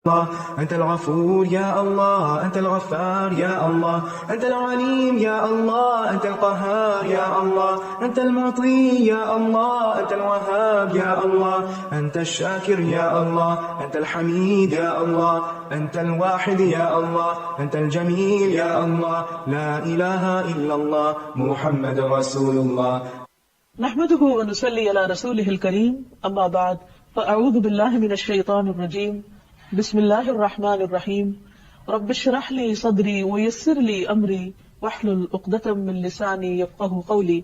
أنت الغفور يا الله، أنت الغفار يا الله، أنت العليم يا الله، أنت القهار يا الله، أنت المعطي يا الله، أنت الوهاب يا الله، أنت الشاكر يا الله، أنت الحميد يا الله، أنت الواحد يا الله، أنت الجميل يا الله، لا إله إلا الله محمد رسول الله. نحمده ونصلي على رسوله الكريم، أما بعد فأعوذ بالله من الشيطان الرجيم، بسم الله الرحمن الرحيم، رب اشرح لي صدري ويسر لي أمري واحلل عقدة من لساني يفقهوا قولي۔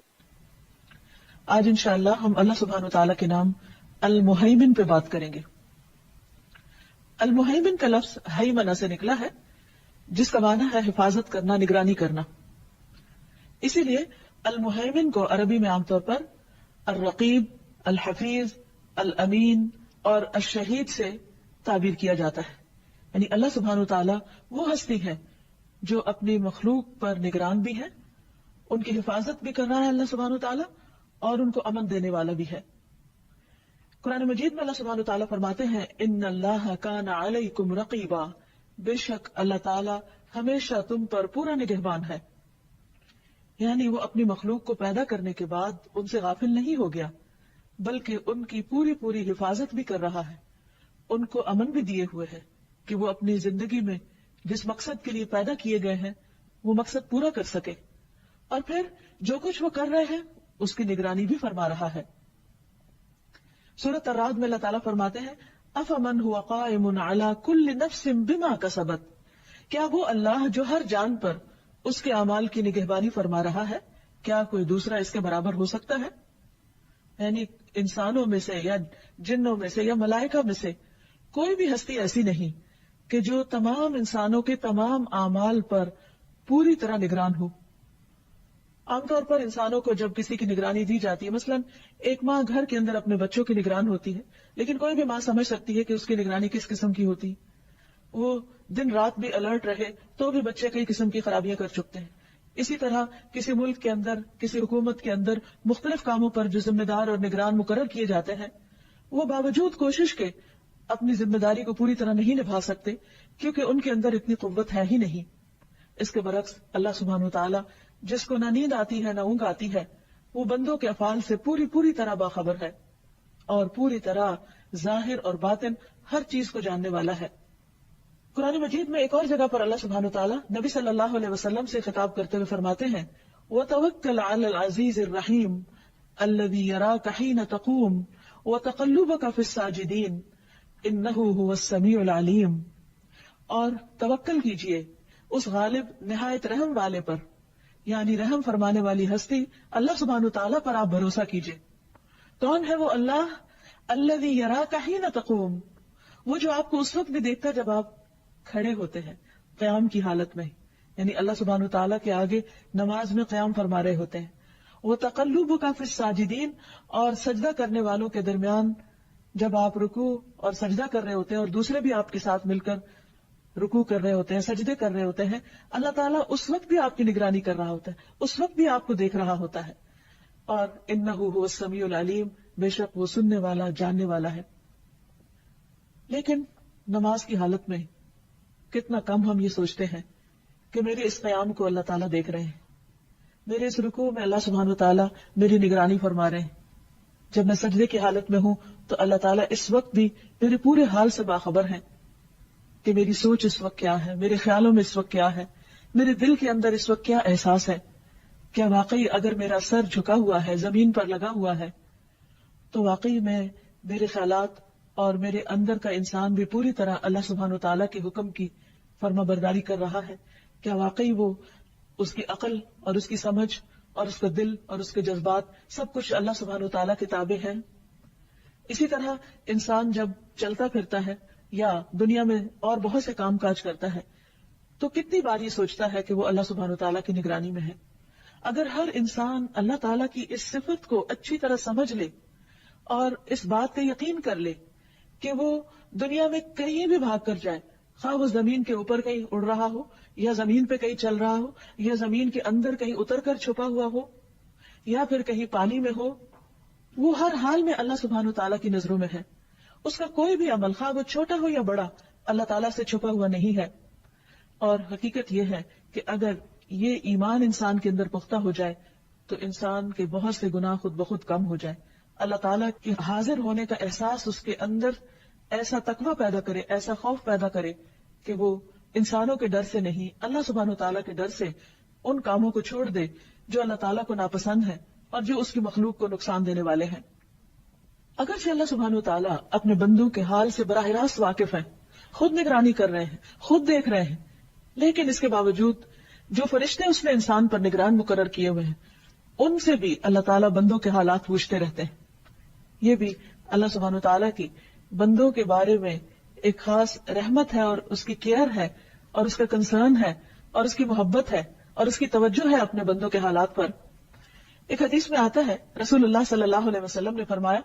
آج انشاءاللہ ہم اللہ سبحانہ وتعالیٰ کے نام المہیمن پہ بات کریں گے۔ المہیمن کا لفظ ہیمنہ سے نکلا ہے، جس کا معنی ہے حفاظت کرنا، نگرانی کرنا۔ اسی لیے المہیمن کو عربی میں عام طور پر الرقیب، الحفیظ، الامین اور الشہید سے تعبیر کیا جاتا ہے۔ یعنی اللہ سبحانہ وتعالیٰ وہ ہستی ہے جو اپنی مخلوق پر نگران بھی ہے، ان کی حفاظت بھی کر رہا ہے اللہ سبحانہ وتعالیٰ، اور ان کو امن دینے والا بھی ہے۔ قرآن مجید میں اللہ سبحانہ وتعالیٰ فرماتے ہیں ان اللہ کان علیکم رقیبا، بے شک اللہ تعالیٰ ہمیشہ تم پر پورا نگہبان ہے۔ یعنی وہ اپنی مخلوق کو پیدا کرنے کے بعد ان سے غافل نہیں ہو گیا، بلکہ ان کی پوری پوری حفاظت بھی کر رہا ہے، ان کو امن بھی دیے ہوئے ہے کہ وہ اپنی زندگی میں جس مقصد کے لیے پیدا کیے گئے ہیں وہ مقصد پورا کر سکے، اور پھر جو کچھ وہ کر رہے ہیں اس کی نگرانی بھی فرما رہا ہے۔ سورۃ الرعد میں اللہ تعالیٰ فرماتے ہیں افمن هو قائم علی کل نفس بما کسبت، کیا وہ اللہ جو ہر جان پر اس کے اعمال کی نگہبانی فرما رہا ہے، کیا کوئی دوسرا اس کے برابر ہو سکتا ہے؟ یعنی انسانوں میں سے یا جنوں میں سے یا ملائکہ میں سے کوئی بھی ہستی ایسی نہیں کہ جو تمام انسانوں کے تمام اعمال پر پوری طرح نگران ہو۔ عام طور پر انسانوں کو جب کسی کی نگرانی دی جاتی ہے، مثلا ایک ماں گھر کے اندر اپنے بچوں کی نگران ہوتی ہے، لیکن کوئی بھی ماں سمجھ سکتی ہے کہ اس کی نگرانی کس قسم کی ہوتی، وہ دن رات بھی الرٹ رہے تو بھی بچے کئی قسم کی خرابیاں کر چکتے ہیں۔ اسی طرح کسی ملک کے اندر، کسی حکومت کے اندر مختلف کاموں پر جو ذمہ دار اور نگران مقرر کیے جاتے ہیں، وہ باوجود کوشش کے اپنی ذمہ داری کو پوری طرح نہیں نبھا سکتے، کیونکہ ان کے اندر اتنی قوت ہے ہی نہیں۔ اس کے برعکس اللہ سبحانہ وتعالیٰ جس کو نہ نیند آتی ہے نہ اونگ آتی ہے، وہ بندوں کے افعال سے پوری طرح باخبر ہے اور پوری طرح ظاہر اور باطن ہر چیز کو جاننے والا ہے۔ قرآن مجید میں ایک اور جگہ پر اللہ سبحانہ وتعالیٰ نبی صلی اللہ علیہ وسلم سے خطاب کرتے ہوئے فرماتے ہیں وَتَوَكَّلْ عَلَى الْعَزِيزِ الرَّحِيمِ الَّذِي يَرَاكَ حِينَ تَقُومُ وَتَقَلُّبَكَ فِي السَّاجِدِينَ إِنَّهُ هُوَ السَّمِيعُ الْعَلِيمُ، اور توکل کیجئے اس غالب نہایت رحم والے پر، یعنی رحم فرمانے والی ہستی اللہ سبحانہ وتعالیٰ پر آپ بھروسہ کیجئے۔ کون ہے وہ اللہ؟ الَّذِي يَرَاكَ حِينَ تَقُومُ، وہ جو آپ کو اس وقت بھی دیکھتا جب آپ کھڑے ہوتے ہیں قیام کی حالت میں، یعنی اللہ سبحانہ وتعالیٰ کے آگے نماز میں قیام فرما رہے ہوتے ہیں۔ وہ تقلبک فی الساجدین، اور سجدہ کرنے والوں کے درمیان جب آپ رکوع اور سجدہ کر رہے ہوتے ہیں اور دوسرے بھی آپ کے ساتھ مل کر رکوع کر رہے ہوتے ہیں، سجدے کر رہے ہوتے ہیں، اللہ تعالیٰ اس وقت بھی آپ کی نگرانی کر رہا ہوتا ہے، اس وقت بھی آپ کو دیکھ رہا ہوتا ہے۔ اور انہ هو السمیع العلیم، بے شک وہ سننے والا، جاننے والا ہے۔ لیکن نماز کی حالت میں کتنا کم ہم یہ سوچتے ہیں کہ میرے اس قیام کو اللہ تعالیٰ دیکھ رہے ہیں، میرے اس رکوع میں اللہ سبحانہ وتعالیٰ میری نگرانی فرما رہے ہیں، جب میں سجدے کی حالت میں ہوں تو اللہ تعالیٰ اس وقت بھی میرے پورے حال سے باخبر ہیں کہ میری سوچ اس وقت کیا ہے، میرے خیالوں میں اس وقت کیا ہے، میرے دل کے اندر اس وقت کیا احساس ہے۔ کیا واقعی اگر میرا سر جھکا ہوا ہے، زمین پر لگا ہوا ہے، تو واقعی میں میرے خیالات اور میرے اندر کا انسان بھی پوری طرح اللہ سبحانہ وتعالیٰ کے حکم کی فرما برداری کر رہا ہے؟ کیا واقعی وہ اس کی عقل اور اس کی سمجھ اور اس کا دل اور اس کے جذبات سب کچھ اللہ سبحانہ وتعالیٰ کے تابع ہیں؟ اسی طرح انسان جب چلتا پھرتا ہے یا دنیا میں اور بہت سے کام کاج کرتا ہے تو کتنی بار یہ سوچتا ہے کہ وہ اللہ سبحانہ وتعالیٰ کی نگرانی میں ہے۔ اگر ہر انسان اللہ تعالیٰ کی اس صفت کو اچھی طرح سمجھ لے اور اس بات کا یقین کر لے کہ وہ دنیا میں کہیں بھی بھاگ کر جائے، خواہ وہ زمین کے اوپر کہیں اڑ رہا ہو یا زمین پہ کہیں چل رہا ہو یا زمین کے اندر کہیں اتر کر چھپا ہوا ہو یا پھر کہیں پانی میں ہو، وہ ہر حال میں اللہ سبحانہ وتعالیٰ کی نظروں میں ہے۔ اس کا کوئی بھی عمل، خواہ وہ چھوٹا ہو یا بڑا، اللہ تعالیٰ سے چھپا ہوا نہیں ہے. اور حقیقت یہ ہے کہ اگر یہ ایمان انسان کے اندر پختہ ہو جائے تو انسان کے بہت سے گناہ خود بخود کم ہو جائے. اللہ تعالیٰ کے حاضر ہونے کا احساس اس کے اندر ایسا تقوی پیدا کرے، ایسا خوف پیدا کرے کہ وہ انسانوں کے ڈر سے نہیں، اللہ سبحانہ وتعالیٰ کے ڈر سے ان کاموں کو چھوڑ دے جو اللہ تعالیٰ کو ناپسند ہے اور جو اس کی مخلوق کو نقصان دینے والے ہیں. اگرچہ اللہ سبحانہ وتعالیٰ اپنے بندوں کے حال سے براہ راست واقف ہیں، خود نگرانی کر رہے ہیں، خود دیکھ رہے ہیں، لیکن اس کے باوجود جو فرشتے اس نے انسان پر نگران مقرر کیے ہوئے ہیں ان سے بھی اللہ تعالیٰ بندوں کے حالات پوچھتے رہتے ہیں. یہ بھی اللہ سبحانہ وتعالیٰ کی بندوں کے بارے میں ایک خاص رحمت ہے اور اس کی کیئر ہے اور اس کا کنسرن ہے اور اس کی محبت ہے اور اس کی توجہ ہے اپنے بندوں کے حالات پر. ایک حدیث میں آتا ہے رسول اللہ صلی اللہ علیہ وسلم نے فرمایا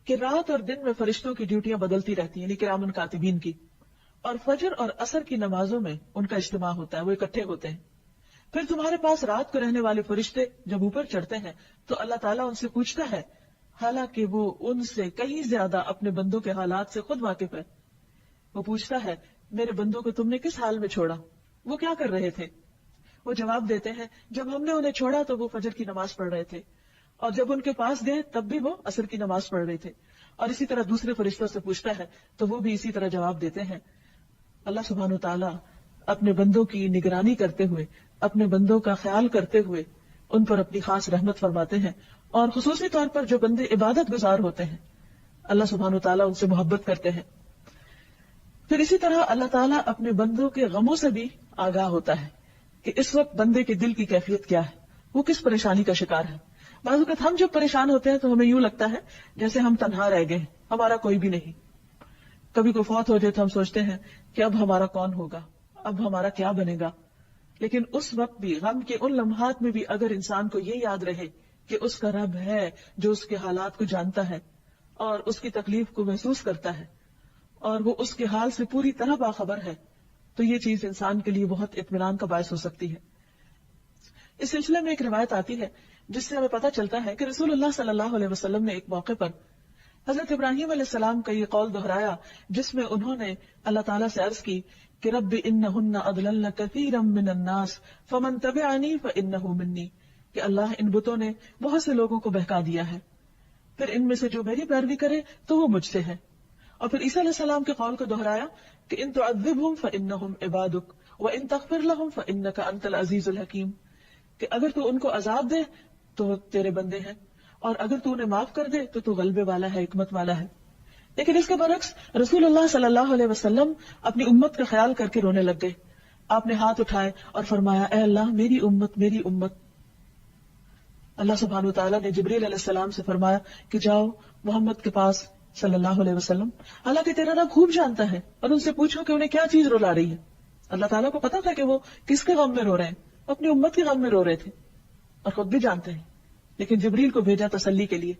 کہ رات اور دن میں فرشتوں کی ڈیوٹیاں بدلتی رہتی ہیں، یعنی کرامن کاتبین کی، اور فجر اور عصر کی نمازوں میں ان کا اجتماع ہوتا ہے، وہ اکٹھے ہوتے ہیں. پھر تمہارے پاس رات کو رہنے والے فرشتے جب اوپر چڑھتے ہیں تو اللہ تعالیٰ ان سے پوچھتا ہے، حالانکہ وہ ان سے کہیں زیادہ اپنے بندوں کے حالات سے خود واقف ہے. وہ پوچھتا ہے، میرے بندوں کو تم نے کس حال میں چھوڑا، وہ کیا کر رہے تھے؟ وہ جواب دیتے ہیں، جب ہم نے انہیں چھوڑا تو وہ فجر کی نماز پڑھ رہے تھے، اور جب ان کے پاس گئے تب بھی وہ عصر کی نماز پڑھ رہے تھے. اور اسی طرح دوسرے فرشتوں سے پوچھتا ہے تو وہ بھی اسی طرح جواب دیتے ہیں. اللہ سبحانہ وتعالیٰ اپنے بندوں کی نگرانی کرتے ہوئے، اپنے بندوں کا خیال کرتے ہوئے ان پر اپنی خاص رحمت فرماتے ہیں، اور خصوصی طور پر جو بندے عبادت گزار ہوتے ہیں اللہ سبحانہ وتعالیٰ ان سے محبت کرتے ہیں. پھر اسی طرح اللہ تعالیٰ اپنے بندوں کے غموں سے بھی آگاہ ہوتا ہے کہ اس وقت بندے کے دل کی کیفیت کیا ہے، وہ کس پریشانی کا شکار ہے. بعض اوقات ہم جب پریشان ہوتے ہیں تو ہمیں یوں لگتا ہے جیسے ہم تنہا رہ گئے، ہمارا کوئی بھی نہیں. کبھی کوئی فوت ہو جائے تو ہم سوچتے ہیں کہ اب ہمارا کون ہوگا، اب ہمارا کیا بنے گا. لیکن اس وقت بھی، غم کے ان لمحات میں بھی اگر انسان کو یہ یاد رہے کہ اس کا رب ہے جو اس کے حالات کو جانتا ہے اور اس کی تکلیف کو محسوس کرتا ہے اور وہ اس کے حال سے پوری طرح باخبر ہے، تو یہ چیز انسان کے لیے بہت اطمینان کا باعث ہو سکتی ہے. اس سلسلے میں ایک روایت آتی ہے جس سے ہمیں پتہ چلتا ہے کہ رسول اللہ صلی اللہ علیہ وسلم نے ایک موقع پر حضرت ابراہیم علیہ السلام کا یہ قول دہرایا جس میں انہوں نے اللہ تعالیٰ سے عرض کی کہ رب انہن اضللن کثیرا من الناس فمن تبعنی فانہ منی، کہ اللہ ان بتوں نے بہت سے لوگوں کو بہکا دیا ہے، پھر ان میں سے جو میری پیروی کرے تو وہ مجھ سے ہے. اور پھر عیسیٰ علیہ السلام کے قول کو دہرایا کہ ان تعذبہم فانہم عبادک وان تغفر لہم فانک انت العزیز الحکیم، کہ اگر تو ان کو عذاب دے تو تیرے بندے ہیں، اور اگر تو انہیں معاف کر دے تو غلبے والا ہے، حکمت والا ہے. لیکن اس کے برعکس رسول اللہ صلی اللہ علیہ وسلم اپنی امت کا خیال کر کے رونے لگ گئے. آپ نے ہاتھ اٹھائے اور فرمایا، اے اللہ میری امت میری امت. اللہ سبحانہ وتعالیٰ نے جبریل علیہ السلام سے فرمایا کہ جاؤ محمد کے پاس صلی اللہ علیہ وسلم، حالانکہ تیرا رب خوب جانتا ہے، اور ان سے پوچھو کہ انہیں کیا چیز رلا رہی ہے. اللہ تعالیٰ کو پتا تھا کہ وہ کس کے غم میں رو رہے ہیں، اپنی امت کے غم میں رو رہے تھے اور خود بھی جانتے ہیں. لیکن جبریل کو بھیجا تسلی کے لیے.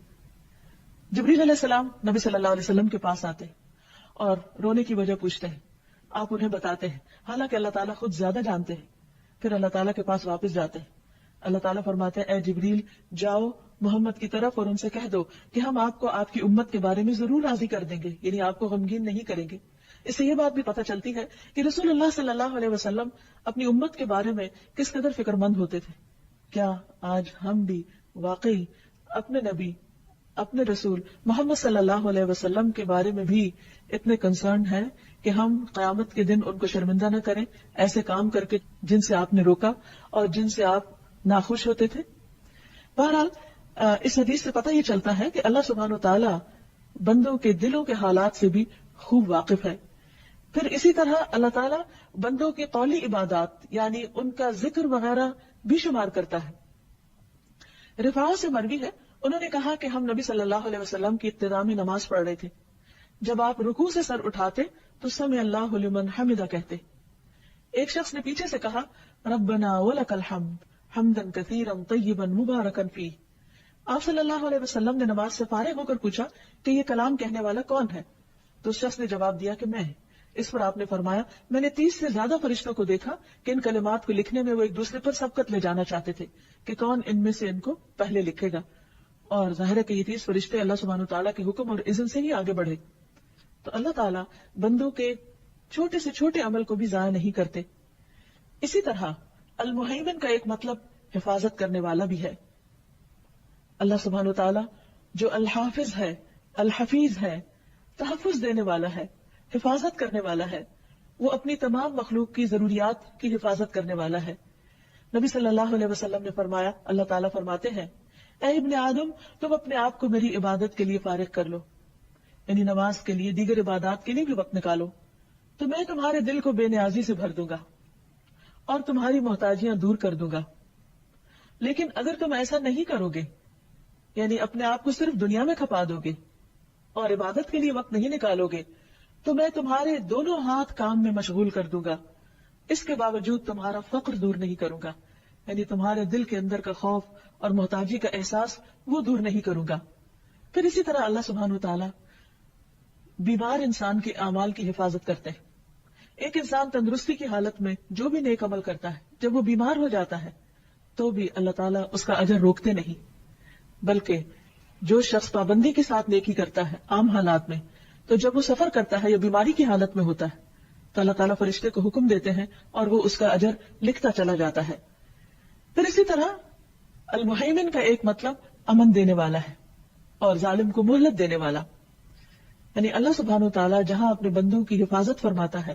جبریل علیہ السلام نبی صلی اللہ علیہ وسلم کے پاس آتے ہیں اور رونے کی وجہ پوچھتے ہیں، آپ انہیں بتاتے ہیں، حالانکہ اللہ تعالیٰ خود زیادہ جانتے ہیں. پھر اللہ تعالیٰ کے پاس واپس جاتے ہیں. اللہ تعالیٰ فرماتے ہیں، اے جبریل جاؤ محمد کی طرف اور ان سے کہہ دو کہ ہم آپ کو آپ کی امت کے بارے میں ضرور راضی کر دیں گے، یعنی آپ کو غمگین نہیں کریں گے. اس سے یہ بات بھی پتہ چلتی ہے کہ رسول اللہ صلی اللہ علیہ وسلم اپنی امت کے بارے میں کس قدر فکر مند ہوتے تھے. کیا آج ہم بھی واقعی اپنے نبی، اپنے رسول محمد صلی اللہ علیہ وسلم کے بارے میں بھی اتنے کنسرن ہیں کہ ہم قیامت کے دن ان کو شرمندہ نہ کریں ایسے کام کر کے جن سے آپ نے روکا اور جن سے آپ ناخوش ہوتے تھے؟ بہرحال اس حدیث سے پتہ یہ چلتا ہے کہ اللہ سبحانہ وتعالی بندوں کے دلوں کے حالات سے بھی خوب واقف ہے. پھر اسی طرح اللہ تعالیٰ بندوں کی قولی عبادات یعنی ان کا ذکر وغیرہ بھی شمار کرتا ہے. رفاع سے مروی ہے، انہوں نے کہا کہ ہم نبی صلی اللہ علیہ وسلم کی ابتدا میں نماز پڑھ رہے تھے. جب آپ رکوع سے سر اٹھاتے تو سمع اللہ لمن حمدہ کہتے. ایک شخص نے پیچھے سے کہا ربنا ولک الحمد حمدا کثیرا طیبا مبارکا فیہ. آپ صلی اللہ علیہ وسلم نے نماز سے فارغ ہو کر پوچھا کہ یہ کلام کہنے والا کون ہے؟ تو اس شخص نے جواب دیا کہ میں. اس پر آپ نے فرمایا میں نے 30 سے زیادہ فرشتوں کو دیکھا کہ ان کلمات کو لکھنے میں وہ ایک دوسرے پر سبقت لے جانا چاہتے تھے کہ کون ان میں سے ان کو پہلے لکھے گا. اور ظاہر ہے کہ یہ 30 فرشتے اللہ سبحانہ تعالیٰ کے حکم اور اذن سے ہی آگے بڑھے. تو اللہ تعالیٰ بندوں کے چھوٹے سے چھوٹے عمل کو بھی ضائع نہیں کرتے. اسی طرح المہیمن کا ایک مطلب حفاظت کرنے والا بھی ہے. اللہ سبحانہ و تعالی جو الحافظ ہے، الحفیظ ہے، تحفظ دینے والا ہے، حفاظت کرنے والا ہے، وہ اپنی تمام مخلوق کی ضروریات کی حفاظت کرنے والا ہے. نبی صلی اللہ علیہ وسلم نے فرمایا، اللہ تعالیٰ فرماتے ہیں، اے ابن آدم، تم اپنے آپ کو میری عبادت کے لیے فارغ کر لو، یعنی نماز کے لیے، دیگر عبادات کے لیے بھی وقت نکالو، تو میں تمہارے دل کو بے نیازی سے بھر دوں گا اور تمہاری محتاجیاں دور کر دوں گا. لیکن اگر تم ایسا نہیں کرو گے، یعنی اپنے آپ کو صرف دنیا میں کھپا دو گے اور عبادت کے لیے وقت نہیں نکالو گے، تو میں تمہارے دونوں ہاتھ کام میں مشغول کر دوں گا، اس کے باوجود تمہارا فقر دور نہیں کروں گا، یعنی تمہارے دل کے اندر کا خوف اور محتاجی کا احساس وہ دور نہیں کروں گا. پھر اسی طرح اللہ سبحانہ وتعالی بیمار انسان کے اعمال کی حفاظت کرتے ہیں. ایک انسان تندرستی کی حالت میں جو بھی نیک عمل کرتا ہے، جب وہ بیمار ہو جاتا ہے تو بھی اللہ تعالیٰ اس کا اجر روکتے نہیں، بلکہ جو شخص پابندی کے ساتھ نیکی کرتا ہے عام حالات میں، تو جب وہ سفر کرتا ہے یا بیماری کی حالت میں ہوتا ہے تو اللہ تعالیٰ فرشتے کو حکم دیتے ہیں اور وہ اس کا اجر لکھتا چلا جاتا ہے. پھر اسی طرح المہیمن کا ایک مطلب امن دینے والا ہے اور ظالم کو مہلت دینے والا. یعنی اللہ سبحانہ وتعالیٰ جہاں اپنے بندوں کی حفاظت فرماتا ہے،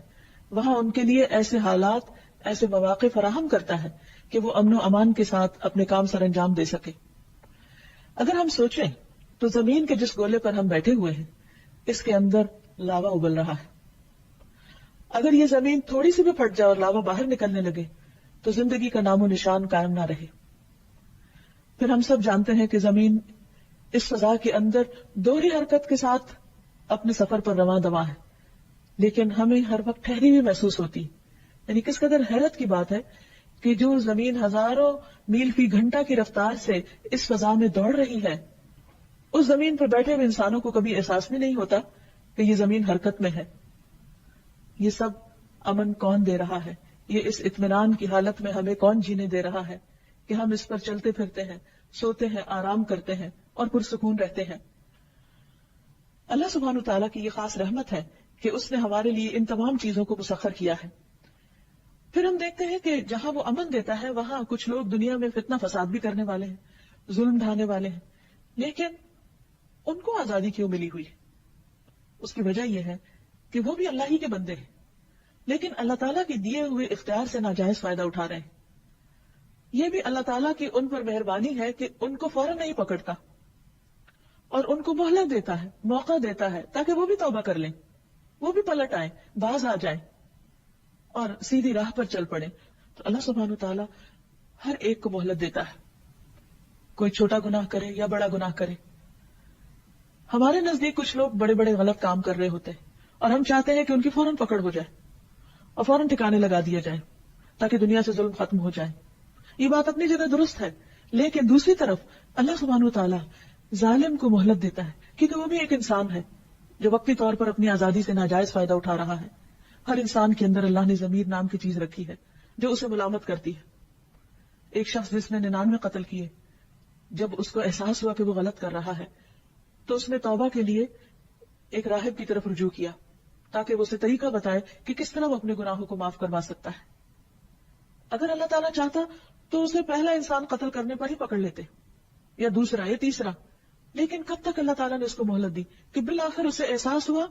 وہاں ان کے لیے ایسے حالات، ایسے مواقع فراہم کرتا ہے کہ وہ امن و امان کے ساتھ اپنے کام سر انجام دے سکے. اگر ہم سوچیں تو زمین کے جس گولے پر ہم بیٹھے ہوئے ہیں، اس کے اندر لاوا ابل رہا ہے. اگر یہ زمین تھوڑی سی بھی پھٹ جائے اور لاوا باہر نکلنے لگے تو زندگی کا نام و نشان قائم نہ رہے. پھر ہم سب جانتے ہیں کہ زمین اس فضا کے اندر دوہری حرکت کے ساتھ اپنے سفر پر رواں دواں ہے، لیکن ہمیں ہر وقت ٹھہری ہوئی محسوس ہوتی. یعنی کس قدر حیرت کی بات ہے کہ جو زمین ہزاروں میل فی گھنٹہ کی رفتار سے اس فضا میں دوڑ رہی ہے، اس زمین پر بیٹھے ہوئے انسانوں کو کبھی احساس بھی نہیں ہوتا کہ یہ زمین حرکت میں ہے. یہ سب امن کون دے رہا ہے؟ یہ اس اطمینان کی حالت میں ہمیں کون جینے دے رہا ہے کہ ہم اس پر چلتے پھرتے ہیں، سوتے ہیں، آرام کرتے ہیں اور پرسکون رہتے ہیں. اللہ سبحانہ تعالیٰ کی یہ خاص رحمت ہے کہ اس نے ہمارے لیے ان تمام چیزوں کو مسخر کیا ہے. پھر ہم دیکھتے ہیں کہ جہاں وہ امن دیتا ہے وہاں کچھ لوگ دنیا میں فتنہ فساد بھی کرنے والے ہیں، ظلم ڈھانے والے ہیں، لیکن ان کو آزادی کیوں ملی ہوئی ہے؟ اس کی وجہ یہ ہے کہ وہ بھی اللہ ہی کے بندے ہیں، لیکن اللہ تعالیٰ کے دیے ہوئے اختیار سے ناجائز فائدہ اٹھا رہے ہیں. یہ بھی اللہ تعالیٰ کی ان پر مہربانی ہے کہ ان کو فوراً نہیں پکڑتا اور ان کو مہلت دیتا ہے، موقع دیتا ہے تاکہ وہ بھی توبہ کر لیں، وہ بھی پلٹ آئیں، باز آ جائیں اور سیدھی راہ پر چل پڑیں. تو اللہ سبحانہ تعالیٰ ہر ایک کو مہلت دیتا ہے، کوئی چھوٹا گناہ کرے یا بڑا گناہ کرے. ہمارے نزدیک کچھ لوگ بڑے بڑے غلط کام کر رہے ہوتے ہیں اور ہم چاہتے ہیں کہ ان کی فوراً پکڑ ہو جائے اور فوراً ٹھکانے لگا دیا جائے تاکہ دنیا سے ظلم ختم ہو جائے. یہ بات اپنی جگہ درست ہے، لیکن دوسری طرف اللہ سبحانہ تعالیٰ ظالم کو مہلت دیتا ہے کیونکہ وہ بھی ایک انسان ہے جو وقتی طور پر اپنی آزادی سے ناجائز فائدہ اٹھا رہا ہے. ہر انسان کے اندر اللہ نے ضمیر نام کی چیز رکھی ہے جو اسے ملامت کرتی ہے. ایک شخص جس نے 99 قتل کیے، جب اس کو احساس ہوا کہ وہ غلط کر رہا ہے تو اس نے توبہ کے لیے ایک راہب کی طرف رجوع کیا تاکہ وہ اسے طریقہ بتائے کہ کس طرح وہ اپنے گناہوں کو معاف کروا سکتا ہے. اگر اللہ تعالیٰ چاہتا تو اسے پہلا انسان قتل کرنے پر ہی پکڑ لیتے یا دوسرا یا تیسرا، لیکن کب تک اللہ تعالیٰ نے اس کو مہلت دی کہ بالآخر اسے احساس ہوا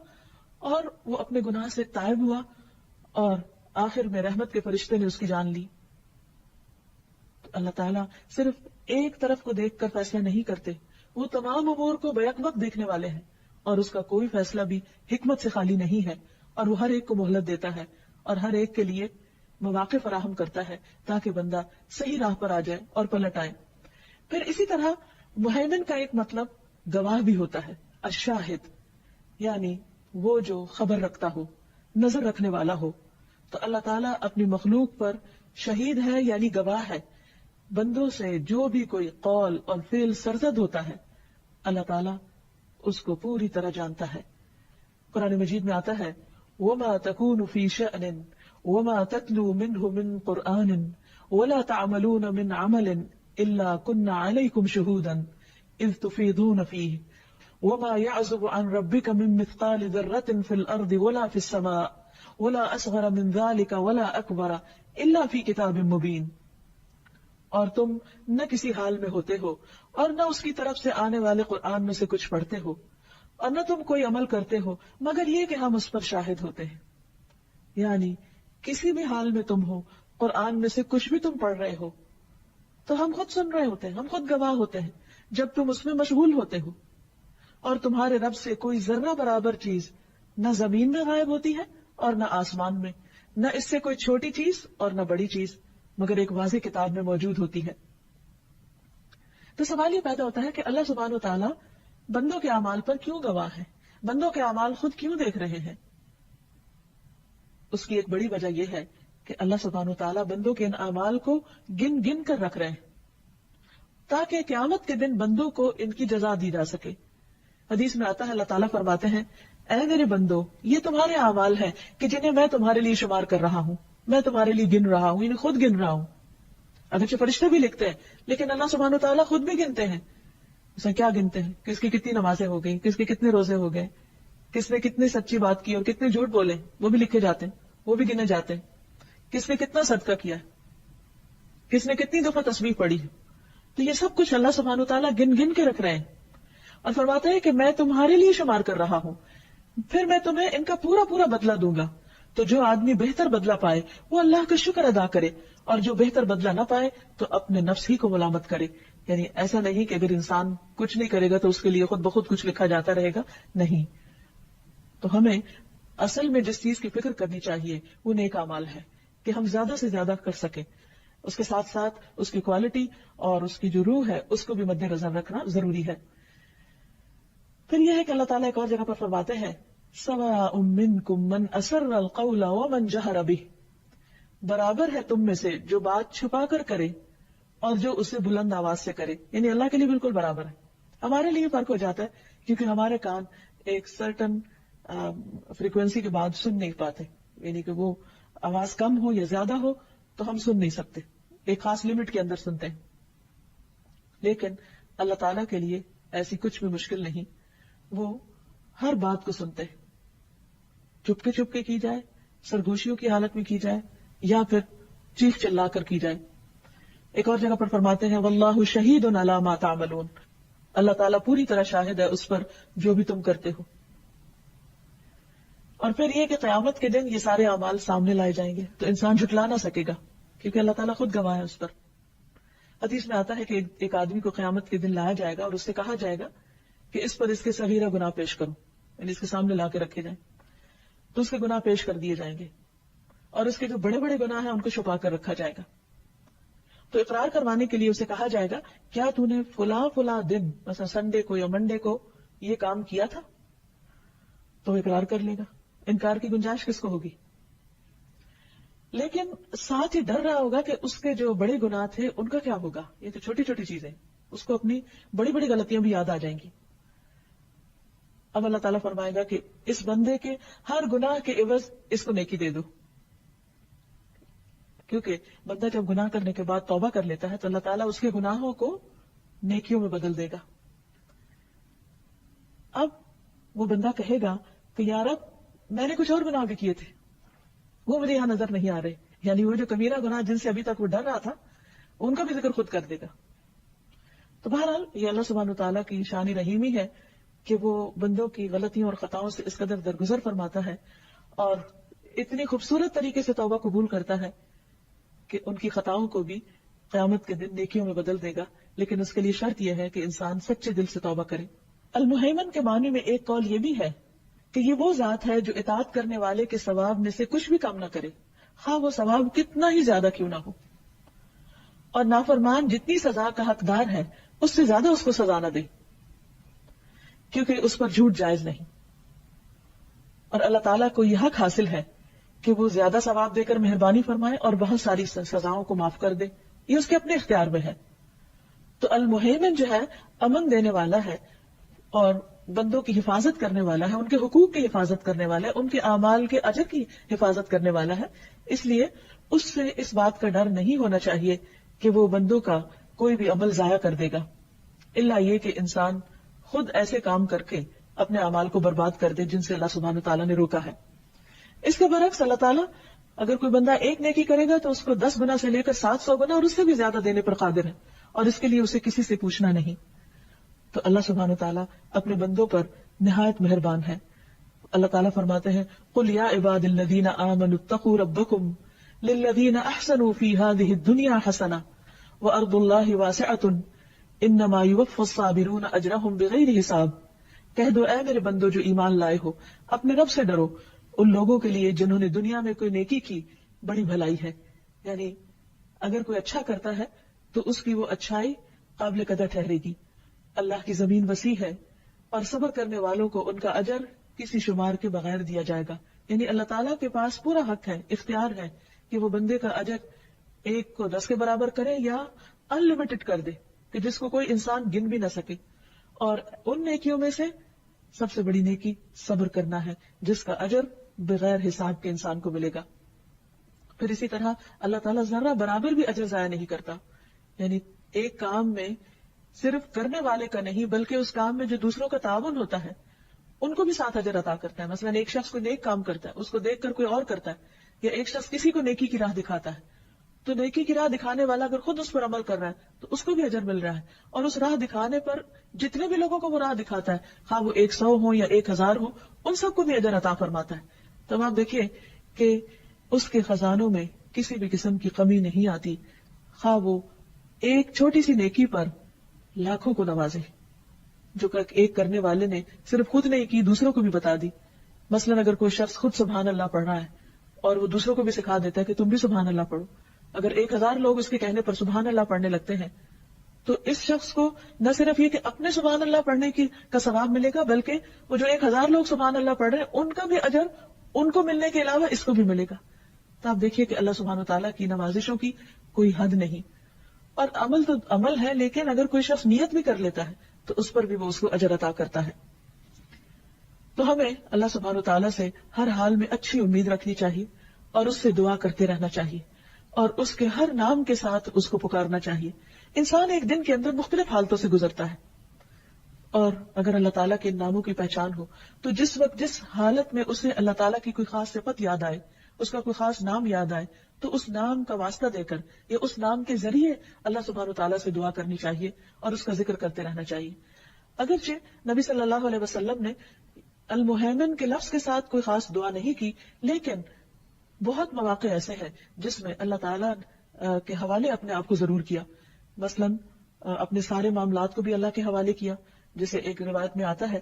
اور وہ اپنے گناہ سے تائب ہوا اور آخر میں رحمت کے فرشتے نے اس کی جان لی. تو اللہ تعالیٰ صرف ایک طرف کو دیکھ کر فیصلہ نہیں کرتے، وہ تمام امور کو بیک وقت دیکھنے والے ہیں اور اس کا کوئی فیصلہ بھی حکمت سے خالی نہیں ہے اور وہ ہر ایک کو مہلت دیتا ہے اور ہر ایک کے لیے مواقع فراہم کرتا ہے تاکہ بندہ صحیح راہ پر آ جائے اور پلٹ آئے. پھر اسی طرح مہیمن کا ایک مطلب گواہ بھی ہوتا ہے، الشاہد، یعنی وہ جو خبر رکھتا ہو، نظر رکھنے والا ہو. تو اللہ تعالیٰ اپنی مخلوق پر شہید ہے یعنی گواہ ہے. بندوں سے جو بھی کوئی قول اور فعل سرزد ہوتا ہے اللہ تعالیٰ اس کو پوری طرح جانتا ہے. قرآن مجید میں آتا ہے وَمَا تَكُونُ فِي شَأْنٍ وَمَا تَتْلُو مِنْهُ مِنْ قُرْآنٍ وَلَا تَعْمَلُونَ مِنْ عَمَلٍ إِلَّا كُنَّا عَلَيْكُمْ شُهُودًا إِذْ تُفِيضُونَ فِيهِ وَمَا يَعْزُبُ عَنْ رَبِّكَ مِنْ مِثْقَالِ ذَرَّةٍ فِي الْأَرْضِ وَلَا فِي السَّمَاءِ ولا اصغر من ذلك ولا اکبر الا فی کتاب مبین. اور تم نہ کسی حال میں ہوتے ہو اور نہ اس کی طرف سے آنے والے قرآن میں سے کچھ پڑھتے ہو اور نہ تم کوئی عمل کرتے ہو مگر یہ کہ ہم اس پر شاہد ہوتے ہیں. یعنی کسی بھی حال میں تم ہو، قرآن میں سے کچھ بھی تم پڑھ رہے ہو تو ہم خود سن رہے ہوتے ہیں، ہم خود گواہ ہوتے ہیں جب تم اس میں مشغول ہوتے ہو. اور تمہارے رب سے کوئی ذرہ برابر چیز نہ زمین میں غائب ہوتی ہے اور نہ آسمان میں، نہ اس سے کوئی چھوٹی چیز اور نہ بڑی چیز مگر ایک واضح کتاب میں موجود ہوتی ہے. تو سوال یہ پیدا ہوتا ہے کہ اللہ سبحانہ و تعالیٰ بندوں کے اعمال پر کیوں گواہ ہے، بندوں کے اعمال خود کیوں دیکھ رہے ہیں؟ اس کی ایک بڑی وجہ یہ ہے کہ اللہ سبحانہ و تعالیٰ بندوں کے ان اعمال کو گن گن کر رکھ رہے ہیں تاکہ قیامت کے دن بندوں کو ان کی جزا دی جا سکے. حدیث میں آتا ہے اللہ تعالیٰ فرماتے ہیں اے میرے بندو یہ تمہارے اعمال ہیں کہ جنہیں میں تمہارے لیے شمار کر رہا ہوں، میں تمہارے لیے گن رہا ہوں، انہیں خود گن رہا ہوں. اگرچہ فرشتے بھی لکھتے ہیں لیکن اللہ سبحانہ و تعالیٰ خود بھی گنتے ہیں. اس میں کیا گنتے ہیں؟ کس کی کتنی نمازیں ہو گئی، کس کے کتنے روزے ہو گئے، کس نے کتنی سچی بات کی اور کتنے جھوٹ بولے، وہ بھی لکھے جاتے ہیں، وہ بھی گنے جاتے ہیں. کس نے کتنا صدقہ کیا، کس نے کتنی دفعہ تسبیح پڑھی. تو یہ سب کچھ اللہ سبحانہ و تعالیٰ گن گن کے رکھ رہے ہیں اور فرماتا ہے کہ میں تمہارے لیے شمار کر رہا ہوں، پھر میں تمہیں ان کا پورا پورا بدلہ دوں گا. تو جو آدمی بہتر بدلہ پائے وہ اللہ کا شکر ادا کرے اور جو بہتر بدلہ نہ پائے تو اپنے نفس ہی کو ملامت کرے. یعنی ایسا نہیں کہ اگر انسان کچھ نہیں کرے گا تو اس کے لیے خود بخود کچھ لکھا جاتا رہے گا، نہیں. تو ہمیں اصل میں جس چیز کی فکر کرنی چاہیے وہ نیک اعمال ہے کہ ہم زیادہ سے زیادہ کر سکیں. اس کے ساتھ ساتھ اس کی کوالٹی اور اس کی جو روح ہے اس کو بھی مد نظر رکھنا ضروری ہے. پھر یہ ہے کہ اللہ تعالیٰ ایک اور جگہ پر فرماتے ہیں سواء منکم من اسر القول ومن جہر بہ، برابر ہے تم میں سے جو بات چھپا کر کرے اور جو اسے بلند آواز سے کرے. یعنی اللہ کے لیے بالکل برابر ہے. ہمارے لیے فرق ہو جاتا ہے کیونکہ ہمارے کان ایک سرٹن فریکوینسی کے بعد سن نہیں پاتے، یعنی کہ وہ آواز کم ہو یا زیادہ ہو تو ہم سن نہیں سکتے، ایک خاص لمٹ کے اندر سنتے ہیں. لیکن اللہ تعالیٰ کے لیے ایسی کچھ بھی مشکل نہیں، وہ ہر بات کو سنتے ہیں، چپ کے کی جائے، سرگوشیوں کی حالت میں کی جائے یا پھر چیخ چلا کر کی جائے. ایک اور جگہ پر فرماتے ہیں واللہ شہید علی ما تعملون، اللہ تعالیٰ پوری طرح شاہد ہے اس پر جو بھی تم کرتے ہو. اور پھر یہ کہ قیامت کے دن یہ سارے اعمال سامنے لائے جائیں گے تو انسان جھٹلا نہ سکے گا کیونکہ اللہ تعالیٰ خود گواہ ہے اس پر. حدیث میں آتا ہے کہ ایک آدمی کو قیامت کے دن لایا جائے گا اور اس سے کہا جائے گا کہ اس پر اس کے صغیرہ گناہ پیش کرو، یعنی اس کے سامنے لا کے رکھے جائیں تو اس کے گناہ پیش کر دیے جائیں گے اور اس کے جو بڑے بڑے گناہ ہیں ان کو چھپا کر رکھا جائے گا. تو اقرار کروانے کے لیے اسے کہا جائے گا کیا تو نے فلاں دن مثلا سنڈے کو یا منڈے کو یہ کام کیا تھا؟ تو وہ اقرار کر لے گا. انکار کی گنجائش کس کو ہوگی؟ لیکن ساتھ ہی ڈر رہا ہوگا کہ اس کے جو بڑے گناہ تھے ان کا کیا ہوگا. یہ تو چھوٹی چھوٹی چیزیں، اس کو اپنی بڑی بڑی غلطیاں بھی یاد آ جائیں گی. اب اللہ تعالیٰ فرمائے گا کہ اس بندے کے ہر گناہ کے عوض اس کو نیکی دے دو، کیونکہ بندہ جب گناہ کرنے کے بعد توبہ کر لیتا ہے تو اللہ تعالیٰ اس کے گناہوں کو نیکیوں میں بدل دے گا. اب وہ بندہ کہے گا کہ یا رب میں نے کچھ اور گناہ بھی کیے تھے، وہ مجھے یہاں نظر نہیں آ رہے. یعنی وہ جو کبیرہ گناہ جن سے ابھی تک وہ ڈر رہا تھا ان کا بھی ذکر خود کر دے گا. تو بہرحال یہ اللہ سبحانہ وتعالیٰ کی شان رحیمی ہے کہ وہ بندوں کی غلطیوں اور خطاؤں سے اس قدر درگزر فرماتا ہے اور اتنی خوبصورت طریقے سے توبہ قبول کرتا ہے کہ ان کی خطاؤں کو بھی قیامت کے دن نیکیوں میں بدل دے گا. لیکن اس کے لیے شرط یہ ہے کہ انسان سچے دل سے توبہ کرے. المہیمن کے معنی میں ایک قول یہ بھی ہے کہ یہ وہ ذات ہے جو اطاعت کرنے والے کے ثواب میں سے کچھ بھی کم نہ کرے، خواہ وہ ثواب کتنا ہی زیادہ کیوں نہ ہو، اور نافرمان جتنی سزا کا حقدار ہے اس سے زیادہ اس کو سزا نہ دے، کیونکہ اس پر جھوٹ جائز نہیں. اور اللہ تعالیٰ کو یہ حق حاصل ہے کہ وہ زیادہ ثواب دے کر مہربانی فرمائے اور بہت ساری سزاؤں کو معاف کر دے، یہ اس کے اپنے اختیار میں ہے. تو المہیمن جو ہے امن دینے والا ہے اور بندوں کی حفاظت کرنے والا ہے، ان کے حقوق کی حفاظت کرنے والا ہے، ان کے اعمال کے اجر کی حفاظت کرنے والا ہے. اس لیے اس سے اس بات کا ڈر نہیں ہونا چاہیے کہ وہ بندوں کا کوئی بھی عمل ضائع کر دے گا، الا یہ کہ انسان خود ایسے کام کر کے اپنے اعمال کو برباد کر دے جن سے اللہ سبحانہ تعالیٰ نے روکا ہے. اس کے برعکس اللہ تعالیٰ اگر کوئی بندہ ایک نیکی کرے گا تو اس کو 10 گنا سے لے کر 700 گنا اور اس سے بھی زیادہ دینے پر قادر ہے، اور اس کے لیے اسے کسی سے پوچھنا نہیں. تو اللہ سبحانہ وتعالیٰ اپنے بندوں پر نہایت مہربان ہے. اللہ تعالیٰ فرماتے ہیں قُلْ يَا عِبَادِ الَّذِينَ آمَنُوا اتَّقُوا رَبَّكُمْ لِلَّذِينَ أَحْسَنُوا فِي هَذِهِ الدُّنْيَا حَسَنَةٌ وَأَرْضُ اللَّهِ وَاسِعَةٌ إِنَّمَا يُوَفَّى الصَّابِرُونَ أَجْرَهُمْ بِغَيْرِ حِسَابٍ. کہہ دو اے میرے بندو جو ایمان لائے ہو، اپنے رب سے ڈرو ان لوگوں کے لیے جنہوں نے دنیا میں کوئی نیکی کی بڑی بھلائی ہے. یعنی اگر کوئی اچھا کرتا ہے تو اس کی وہ اچھائی قابل قدر ٹھہرے گی. اللہ کی زمین وسیع ہے اور صبر کرنے والوں کو ان کا اجر کسی شمار کے بغیر دیا جائے گا. یعنی اللہ تعالیٰ کے پاس پورا حق ہے، اختیار ہے کہ وہ بندے کا اجر ایک کو 10 کے برابر کرے یا ان لمیٹڈ کر دے کہ جس کو کوئی انسان گن بھی نہ سکے. اور ان نیکیوں میں سے سب سے بڑی نیکی صبر کرنا ہے جس کا اجر بغیر حساب کے انسان کو ملے گا. پھر اسی طرح اللہ تعالیٰ ذرہ برابر بھی اجر ضائع نہیں کرتا. یعنی ایک کام میں صرف کرنے والے کا نہیں بلکہ اس کام میں جو دوسروں کا تعاون ہوتا ہے ان کو بھی ساتھ اجر عطا کرتا ہے. مثلا ایک شخص کوئی نیک کام کرتا ہے، اس کو دیکھ کر کوئی اور کرتا ہے، یا ایک شخص کسی کو نیکی کی راہ دکھاتا ہے تو نیکی کی راہ دکھانے والا اگر خود اس پر عمل کر رہا ہے تو اس کو بھی اجر مل رہا ہے. اور اس راہ دکھانے پر جتنے بھی لوگوں کو وہ راہ دکھاتا ہے، خواہ وہ 100 ہو یا 1000 ہو، ان سب کو بھی اجر عطا فرماتا ہے. تو آپ دیکھیے کہ اس کے خزانوں میں کسی بھی قسم کی کمی نہیں آتی، خواہ وہ ایک چھوٹی سی نیکی پر لاکھوں کو نوازے جو ایک کرنے والے نے صرف خود نہیں کی، دوسروں کو بھی بتا دی. مثلا اگر کوئی شخص خود سبحان اللہ پڑھ رہا ہے اور وہ دوسروں کو بھی سکھا دیتا ہے کہ تم بھی سبحان اللہ پڑھو، اگر 1000 لوگ اس کے کہنے پر سبحان اللہ پڑھنے لگتے ہیں تو اس شخص کو نہ صرف یہ کہ اپنے سبحان اللہ پڑھنے کا ثواب ملے گا بلکہ وہ جو 1000 لوگ سبحان اللہ پڑھ رہے ہیں ان کا بھی اجر ان کو ملنے کے علاوہ اس کو بھی ملے گا. تو آپ دیکھیے کہ اللہ سبحانہ وتعالیٰ کی نوازشوں کی کوئی حد نہیں. اور عمل تو عمل ہے، لیکن اگر کوئی شخص نیت بھی کر لیتا ہے تو اس پر بھی وہ اس کو اجر عطا کرتا ہے. تو ہمیں اللہ سبحانہ وتعالیٰ سے ہر حال میں اچھی امید رکھنی چاہیے اور اس سے دعا کرتے رہنا چاہیے اور اس کے ہر نام کے ساتھ اس کو پکارنا چاہیے. انسان ایک دن کے اندر مختلف حالتوں سے گزرتا ہے، اور اگر اللہ تعالیٰ کے ان ناموں کی پہچان ہو تو جس وقت جس حالت میں اسے اللہ تعالیٰ کی کوئی خاص صفت یاد آئے، اس کا کوئی خاص نام یاد آئے، تو اس نام کا واسطہ دے کر یا اس نام کے ذریعے اللہ سبحانہ وتعالیٰ سے دعا کرنی چاہیے اور اس کا ذکر کرتے رہنا چاہیے. اگرچہ نبی صلی اللہ علیہ وسلم نے المہیمن کے لفظ کے ساتھ کوئی خاص دعا نہیں کی، لیکن بہت مواقع ایسے ہیں جس میں اللہ تعالیٰ کے حوالے اپنے آپ کو ضرور کیا. مثلا اپنے سارے معاملات کو بھی اللہ کے حوالے کیا. جیسے ایک روایت میں آتا ہے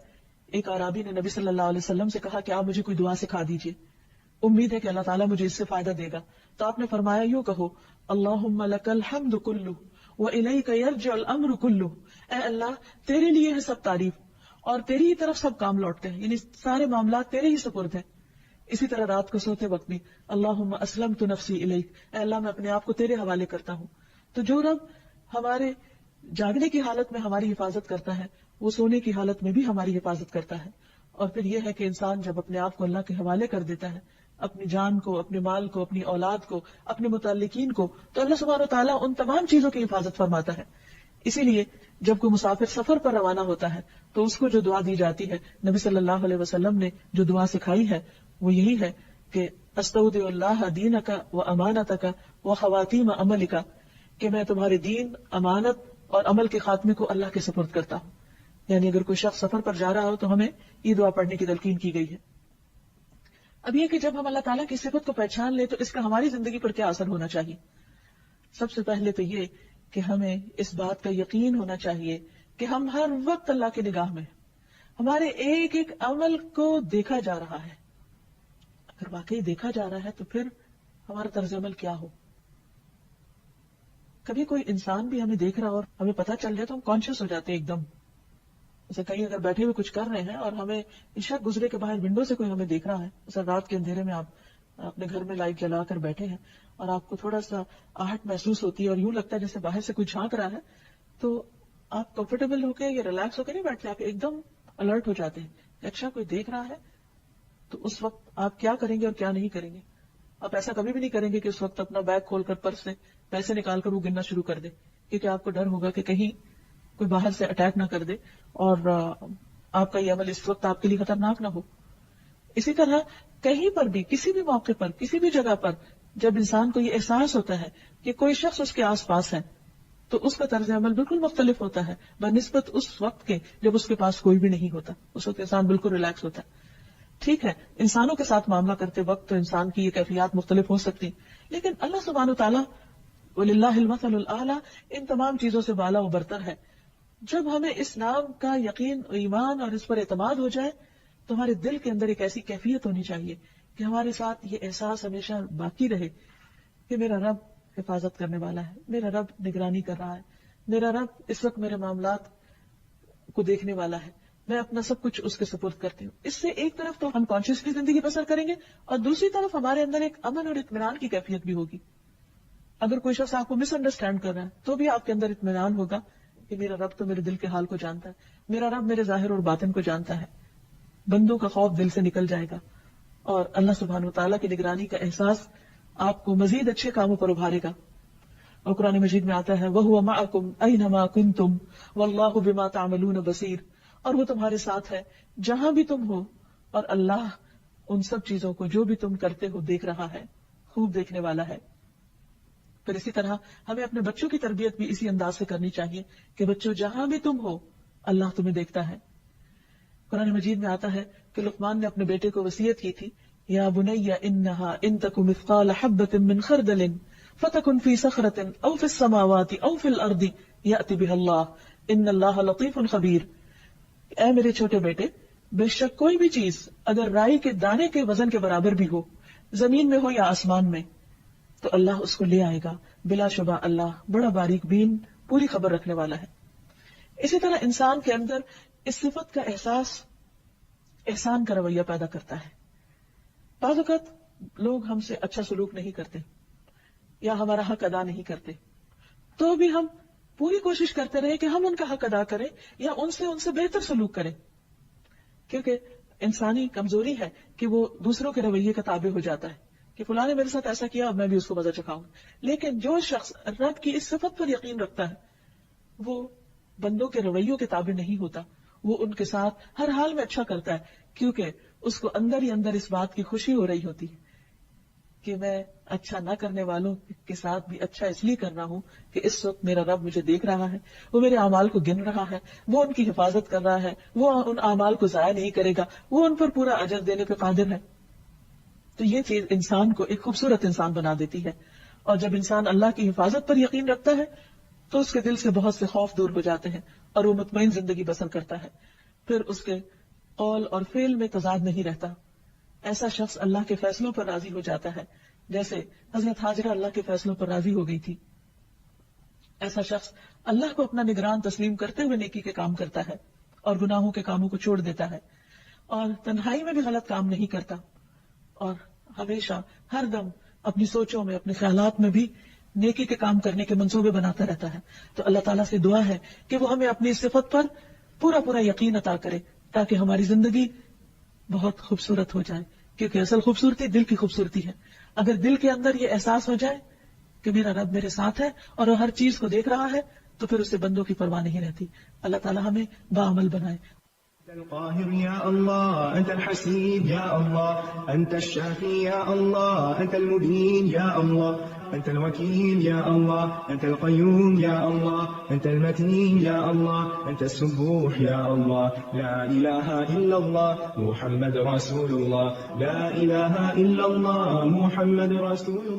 ایک اعرابی نے نبی صلی اللہ علیہ وسلم سے کہا کہ آپ مجھے کوئی دعا سکھا دیجیے، امید ہے کہ اللہ تعالیٰ مجھے اس سے فائدہ دے گا. تو آپ نے فرمایا یوں کہو اللہم لک الحمد کلہ وإلیک یرجع الامر کلہ، اے اللہ تیرے لیے ہے سب تعریف اور تیری ہی طرف سب کام لوٹتے ہیں، یعنی سارے معاملات تیرے ہی سپرد ہیں. اسی طرح رات کو سوتے وقت بھی اللہم اسلمت نفسی الیک، اے اللہ میں اپنے آپ کو تیرے حوالے کرتا ہوں. تو جو رب ہمارے جاگنے کی حالت میں ہماری حفاظت کرتا ہے وہ سونے کی حالت میں بھی ہماری حفاظت کرتا ہے. اور پھر یہ ہے کہ انسان جب اپنے آپ کو اللہ کے حوالے کر دیتا ہے، اپنی جان کو، اپنے مال کو، اپنی اولاد کو، اپنے متعلقین کو، تو اللہ سبحانہ وتعالیٰ ان تمام چیزوں کی حفاظت فرماتا ہے. اسی لیے جب کوئی مسافر سفر پر روانہ ہوتا ہے تو اس کو جو دعا دی جاتی ہے، نبی صلی اللہ علیہ وسلم نے جو دعا سکھائی ہے وہ یہی ہے کہ استودع اللہ دینک و امانتک و خواتیم عملک، کہ میں تمہارے دین، امانت اور عمل کے خاتمے کو اللہ کے سپرد کرتا ہوں. یعنی اگر کوئی شخص سفر پر جا رہا ہو تو ہمیں یہ دعا پڑھنے کی تلقین کی گئی ہے. اب یہ کہ جب ہم اللہ تعالیٰ کی صفت کو پہچان لیں تو اس کا ہماری زندگی پر کیا اثر ہونا چاہیے. سب سے پہلے تو یہ کہ ہمیں اس بات کا یقین ہونا چاہیے کہ ہم ہر وقت اللہ کی نگاہ میں، ہمارے ایک ایک عمل کو دیکھا جا رہا ہے. اگر واقعی دیکھا جا رہا ہے تو پھر ہمارا طرز عمل کیا ہو. کبھی کوئی انسان بھی ہمیں دیکھ رہا اور ہمیں پتہ چل جائے تو ہم کانشیس ہو جاتے ہیں ایک دم. جیسے کہیں اگر بیٹھے ہوئے کچھ کر رہے ہیں اور ہمیں شک گزرے کے باہر ونڈو سے کوئی ہمیں دیکھ رہا ہے، جیسے رات کے اندھیرے میں آپ اپنے گھر میں لائٹ جلا کر بیٹھے ہیں اور آپ کو تھوڑا سا آہٹ محسوس ہوتی ہے اور یوں لگتا ہے جیسے باہر سے کوئی جھانک رہا ہے، تو آپ کمفرٹیبل ہو کے یا ریلیکس ہو کے نہیں بیٹھتے، آپ ایک دم الرٹ ہو جاتے ہیں کہ اچھا کوئی دیکھ رہا ہے. تو اس وقت آپ کیا کریں گے اور کیا نہیں کریں گے. آپ ایسا کبھی بھی نہیں کریں گے کہ اس وقت اپنا بیگ کھول کر پرس سے پیسے نکال کر وہ گننا شروع کر دے، کیونکہ آپ کو ڈر ہوگا کہ کہیں کوئی باہر سے اٹیک نہ کر دے اور آپ کا یہ عمل اس وقت آپ کے لیے خطرناک نہ ہو. اسی طرح کہیں پر بھی کسی بھی موقع پر کسی بھی جگہ پر جب انسان کو یہ احساس ہوتا ہے کہ کوئی شخص اس کے آس پاس ہے تو اس کا طرز عمل بالکل مختلف ہوتا ہے بنسبت اس وقت کے جب اس کے پاس کوئی بھی نہیں ہوتا. اس وقت انسان بالکل ریلیکس ہوتا ہے. ٹھیک ہے, انسانوں کے ساتھ معاملہ کرتے وقت تو انسان کی یہ کیفیات مختلف ہو سکتی, لیکن اللہ سبحانہ وتعالیٰ وَلِلَّهِ الْمَثَلُ الْأَعْلَى ان تمام چیزوں سے بالا و برتر ہے. جب ہمیں اس نام کا یقین ایمان اور اس پر اعتماد ہو جائے تو ہمارے دل کے اندر ایک ایسی کیفیت ہونی چاہیے کہ ہمارے ساتھ یہ احساس ہمیشہ باقی رہے کہ میرا رب حفاظت کرنے والا ہے, میرا رب نگرانی کر رہا ہے, میرا رب اس وقت میرے معاملات کو دیکھنے والا ہے, میں اپنا سب کچھ اس کے سپرد کرتی ہوں. اس سے ایک طرف تو ہم کانشیسلی زندگی بسر کریں گے اور دوسری طرف ہمارے اندر ایک امن اور اطمینان کی کیفیت بھی ہوگی. اگر کوئی شخص آپ کو مس انڈرسٹینڈ کر رہا ہے تو بھی آپ کے اندر اطمینان ہوگا کہ میرا رب تو میرے دل کے حال کو جانتا ہے, میرا رب میرے ظاہر اور باطن کو جانتا ہے. بندوں کا خوف دل سے نکل جائے گا اور اللہ سبحانہ وتعالیٰ کی نگرانی کا احساس آپ کو مزید اچھے کاموں پر ابھارے گا. اور قرآن مجید میں آتا ہے وَهُوَ مَعَكُمْ أَيْنَمَا كُنْتُمْ وَاللَّهُ بِمَا تَعْمَلُونَ بَصِيرٌ, اور وہ تمہارے ساتھ ہے جہاں بھی تم ہو اور اللہ ان سب چیزوں کو جو بھی تم کرتے ہو دیکھ رہا ہے, خوب دیکھنے والا ہے. پھر اسی طرح ہمیں اپنے بچوں کی تربیت بھی اسی انداز سے کرنی چاہیے کہ بچوں جہاں بھی تم ہو اللہ تمہیں دیکھتا ہے. قرآن مجید میں آتا ہے کہ لقمان نے اپنے بیٹے کو وصیت کی تھی یا بنی انہا ان تک مثقال حبۃ من خردل فتکن فی صخرۃ او فی السماوات او فی الارض یأتی بها اللہ ان اللہ لطیف خبیر. اے میرے چھوٹے بیٹے, بے شک کوئی بھی چیز اگر رائی کے دانے کے وزن کے برابر بھی ہو, زمین میں ہو یا آسمان میں, تو اللہ اس کو لے آئے گا. بلا شبہ اللہ بڑا باریک بین, پوری خبر رکھنے والا ہے. اسی طرح انسان کے اندر اس صفت کا احساس احسان کا رویہ پیدا کرتا ہے. بعض اوقات لوگ ہم سے اچھا سلوک نہیں کرتے یا ہمارا حق ادا نہیں کرتے, تو بھی ہم پوری کوشش کرتے رہے کہ ہم ان کا حق ادا کریں یا ان سے بہتر سلوک کریں, کیونکہ انسانی کمزوری ہے کہ وہ دوسروں کے رویے کا تابع ہو جاتا ہے کہ فلاں نے میرے ساتھ ایسا کیا اب میں بھی اس کو مزہ چکھاؤں. لیکن جو شخص رب کی اس صفت پر یقین رکھتا ہے وہ بندوں کے رویوں کے تابع نہیں ہوتا, وہ ان کے ساتھ ہر حال میں اچھا کرتا ہے, کیونکہ اس کو اندر ہی اندر اس بات کی خوشی ہو رہی ہوتی ہے کہ میں اچھا نہ کرنے والوں کے ساتھ بھی اچھا اس لیے کر رہا ہوں کہ اس وقت میرا رب مجھے دیکھ رہا ہے, وہ میرے اعمال کو گن رہا ہے, وہ ان کی حفاظت کر رہا ہے, وہ ان اعمال کو ضائع نہیں کرے گا, وہ ان پر پورا اجر دینے پہ قادر ہے. تو یہ چیز انسان کو ایک خوبصورت انسان بنا دیتی ہے. اور جب انسان اللہ کی حفاظت پر یقین رکھتا ہے تو اس کے دل سے بہت سے خوف دور ہو جاتے ہیں اور وہ مطمئن زندگی بسر کرتا ہے. پھر اس کے قول اور فعل میں تضاد نہیں رہتا. ایسا شخص اللہ کے فیصلوں پر راضی ہو جاتا ہے جیسے حضرت ہاجرہ اللہ کے فیصلوں پر راضی ہو گئی تھی. ایسا شخص اللہ کو اپنا نگران تسلیم کرتے ہوئے نیکی کے کام کرتا ہے اور گناہوں کے کاموں کو چھوڑ دیتا ہے, اور تنہائی میں بھی غلط کام نہیں کرتا, اور ہمیشہ ہر دم اپنی سوچوں میں اپنے خیالات میں بھی نیکی کے کام کرنے کے منصوبے بناتا رہتا ہے. تو اللہ تعالیٰ سے دعا ہے کہ وہ ہمیں اپنی صفت پر پورا یقین عطا کرے تاکہ ہماری زندگی بہت خوبصورت ہو جائے, کیونکہ اصل خوبصورتی دل کی خوبصورتی ہے. اگر دل کے اندر یہ احساس ہو جائے کہ میرا رب میرے ساتھ ہے اور وہ ہر چیز کو دیکھ رہا ہے تو پھر اسے بندوں کی پرواہ نہیں رہتی. اللہ تعالیٰ ہمیں باعمل بنائے. أنت القاهر يا الله، أنت الحسيب يا الله، أنت الشافي يا الله، أنت المبين يا الله، أنت الوكيل يا الله، أنت القيوم يا الله، أنت المتين يا الله، أنت السبوح يا الله. لا إله إلا الله محمد رسول الله، لا إله إلا الله محمد رسول الله.